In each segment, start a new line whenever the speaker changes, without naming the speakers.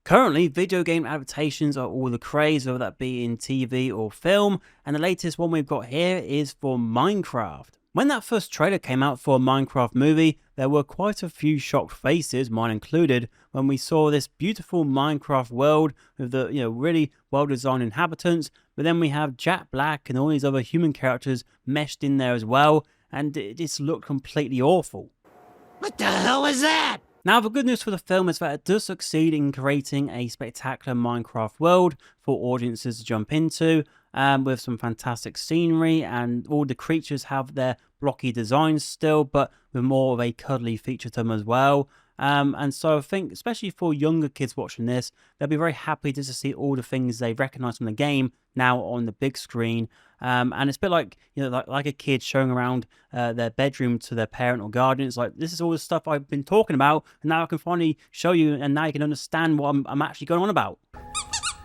Currently, video game adaptations are all the craze, whether that be in TV or film, and the latest one we've got here is for Minecraft. When that first trailer came out for a Minecraft movie, there were quite a few shocked faces, mine included, when we saw this beautiful Minecraft world with the really well-designed inhabitants, but then we have Jack Black and all these other human characters meshed in there as well, and it just looked completely awful.
What the hell was that?
Now, the good news for the film is that it does succeed in creating a spectacular Minecraft world for audiences to jump into, with some fantastic scenery, and all the creatures have their blocky designs still, but with more of a cuddly feature to them as well. And so I think, especially for younger kids watching this, they'll be very happy just to see all the things they recognize from the game now on the big screen. And it's a bit like, like a kid showing around their bedroom to their parent or guardian. It's like, this is all the stuff I've been talking about, and now I can finally show you, and now you can understand what I'm actually going on about.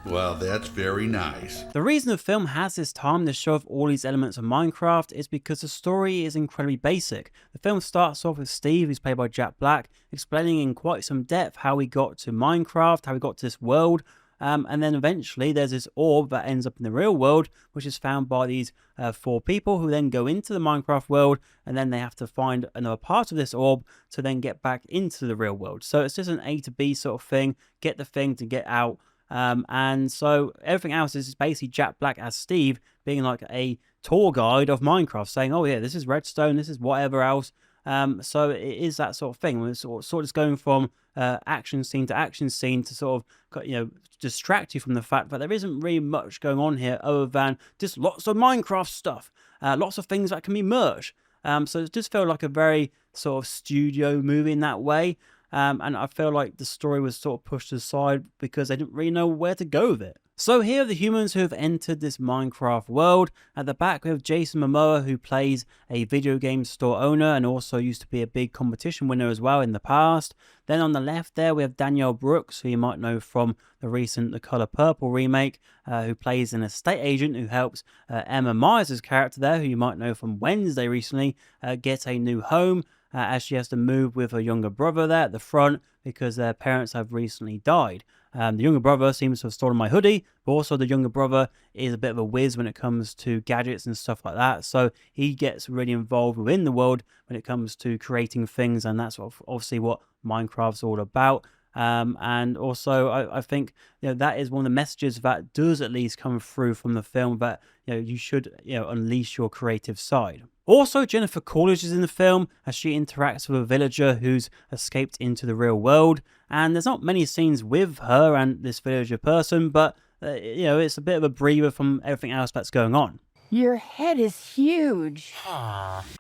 Well, that's very nice.
The reason the film has this time to show off all these elements of Minecraft is because the story is incredibly basic. The film starts off with Steve, who's played by Jack Black, explaining in quite some depth how he got to Minecraft, how he got to this world, and then eventually there's this orb that ends up in the real world, which is found by these 4 people who then go into the Minecraft world, and then they have to find another part of this orb to then get back into the real world. So it's just an A to B sort of thing, get the thing to get out. And so everything else is basically Jack Black as Steve being like a tour guide of Minecraft, saying, oh yeah, this is redstone, this is whatever else. So it is that sort of thing. We're sort of just going from action scene to action scene to sort of, distract you from the fact that there isn't really much going on here other than just lots of Minecraft stuff, lots of things that can be merged. So it just felt like a very sort of studio movie in that way. And I feel like the story was sort of pushed aside because they didn't really know where to go with it. So here are the humans who have entered this Minecraft world. At the back we have Jason Momoa, who plays a video game store owner and also used to be a big competition winner as well in the past. Then on the left there we have Danielle Brooks, who you might know from the recent The Color Purple remake, who plays an estate agent who helps Emma Myers' character there, who you might know from Wednesday recently, get a new home. As she has to move with her younger brother there at the front because their parents have recently died. The younger brother seems to have stolen my hoodie, but also the younger brother is a bit of a whiz when it comes to gadgets and stuff like that. So he gets really involved within the world when it comes to creating things, and that's obviously what Minecraft's all about. And also I think that is one of the messages that does at least come through from the film, that you should unleash your creative side. Also, Jennifer Coolidge is in the film as she interacts with a villager who's escaped into the real world, and there's not many scenes with her and this villager person, but it's a bit of a breather from everything else that's going on.
Your head is huge.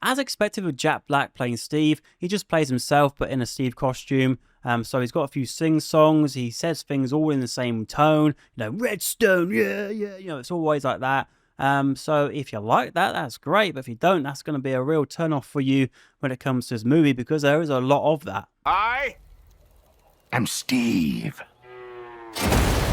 As expected with Jack Black playing Steve, he just plays himself but in a Steve costume. So he's got a few sing-songs, he says things all in the same tone, redstone, yeah, it's always like that. So if you like that, that's great, but if you don't, that's going to be a real turn-off for you when it comes to this movie, because there is a lot of that.
I am Steve.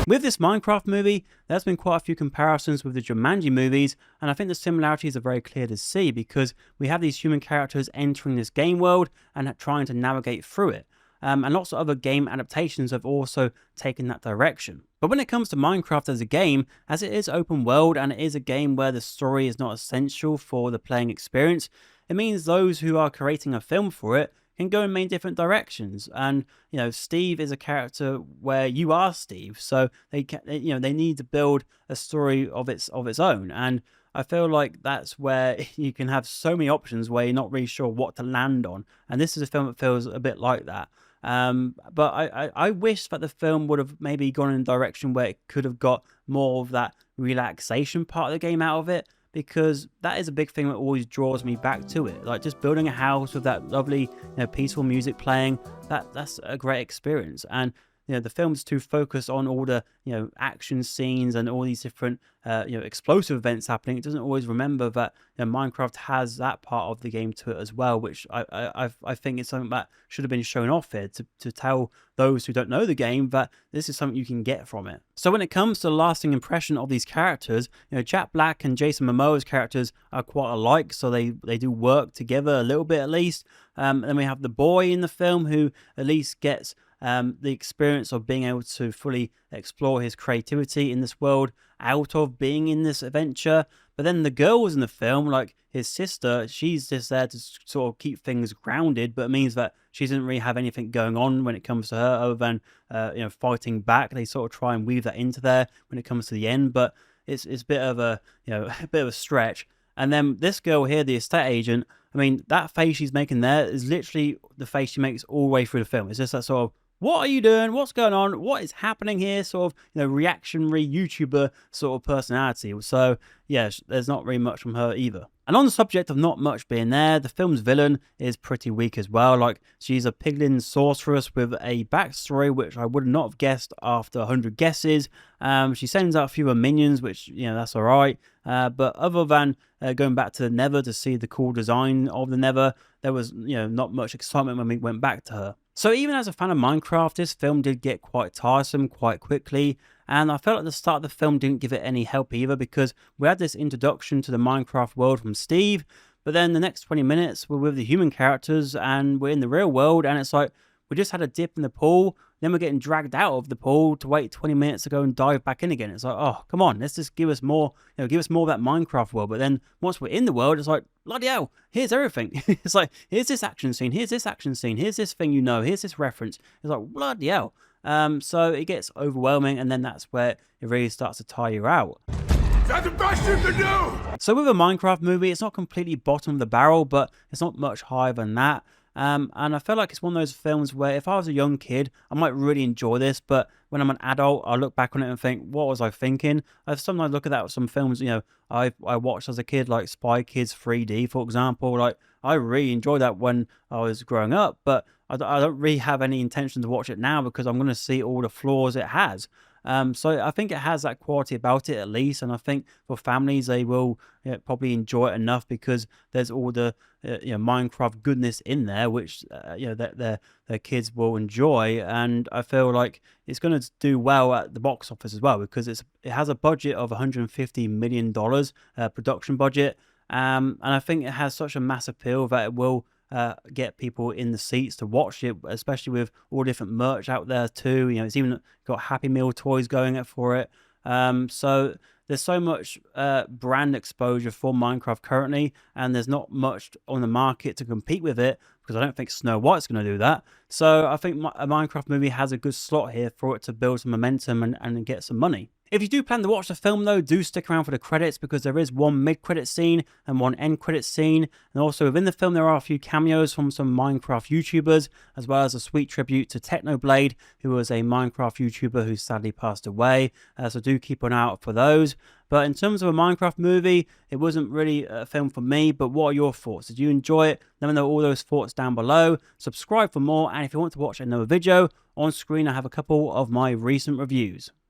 With this Minecraft movie, there's been quite a few comparisons with the Jumanji movies, and I think the similarities are very clear to see because we have these human characters entering this game world and trying to navigate through it. And lots of other game adaptations have also taken that direction. But when it comes to Minecraft as a game, as it is open world and it is a game where the story is not essential for the playing experience, it means those who are creating a film for it can go in many different directions. And Steve is a character where you are Steve, so they need to build a story of its own. And I feel like that's where you can have so many options where you're not really sure what to land on. And this is a film that feels a bit like that. But I wish that the film would have maybe gone in a direction where it could have got more of that relaxation part of the game out of it, because that is a big thing that always draws me back to it. Like just building a house with that lovely, peaceful music playing, that's a great experience. And the film's too focused on all the action scenes and all these different explosive events happening. It doesn't always remember that Minecraft has that part of the game to it as well, which I think is something that should have been shown off here to tell those who don't know the game that this is something you can get from it. So when it comes to the lasting impression of these characters, Jack Black and Jason Momoa's characters are quite alike, so they do work together a little bit at least. Then we have the boy in the film who at least gets the experience of being able to fully explore his creativity in this world out of being in this adventure. But then the girls in the film, like his sister, she's just there to sort of keep things grounded, but it means that she doesn't really have anything going on when it comes to her other than, fighting back. They sort of try and weave that into there when it comes to the end, but it's a bit of a, a bit of a stretch. And then this girl here, the estate agent, I mean, that face she's making there is literally the face she makes all the way through the film. It's just that sort of, what are you doing? What's going on? What is happening here? Sort of, reactionary YouTuber sort of personality. So, yeah, there's not really much from her either. And on the subject of not much being there, the film's villain is pretty weak as well. Like, she's a piglin sorceress with a backstory which I would not have guessed after 100 guesses. She sends out a few of her minions, which, that's all right. But other than going back to the Nether to see the cool design of the Nether, there was, not much excitement when we went back to her. So even as a fan of Minecraft, this film did get quite tiresome quite quickly, and I felt at the start of the film didn't give it any help either, because we had this introduction to the Minecraft world from Steve, but then the next 20 minutes we're with the human characters and we're in the real world, and it's like we just had a dip in the pool, then we're getting dragged out of the pool to wait 20 minutes to go and dive back in again. It's like, oh, come on, let's just give us more, give us more of that Minecraft world. But then once we're in the world, it's like, bloody hell, here's everything. It's like, here's this action scene, here's this action scene, here's this thing here's this reference. It's like, bloody hell. So it gets overwhelming, and then that's where it really starts to tire you out.
That's the best you can do!
So with a Minecraft movie, it's not completely bottom of the barrel, but it's not much higher than that. And I feel like it's one of those films where if I was a young kid, I might really enjoy this, but when I'm an adult, I look back on it and think, what was I thinking? I sometimes look at that with some films, I watched as a kid, like Spy Kids 3D, for example. Like, I really enjoyed that when I was growing up, but I don't really have any intention to watch it now because I'm going to see all the flaws it has. So I think it has that quality about it at least, and I think for families they will probably enjoy it enough because there's all the Minecraft goodness in there, which that their kids will enjoy, and I feel like it's going to do well at the box office as well because it has a budget of $150 million production budget, and I think it has such a mass appeal that it will get people in the seats to watch it, especially with all different merch out there too. It's even got Happy Meal toys going for it. So there's so much brand exposure for Minecraft currently, and there's not much on the market to compete with it because I don't think Snow White's going to do that. So I think a Minecraft movie has a good slot here for it to build some momentum and get some money. If you do plan to watch the film though, do stick around for the credits because there is one mid-credit scene and one end-credit scene. And also within the film there are a few cameos from some Minecraft YouTubers, as well as a sweet tribute to Technoblade, who was a Minecraft YouTuber who sadly passed away. So do keep an eye out for those. But in terms of a Minecraft movie, it wasn't really a film for me, but what are your thoughts? Did you enjoy it? Let me know all those thoughts down below. Subscribe for more, and if you want to watch another video, on screen I have a couple of my recent reviews.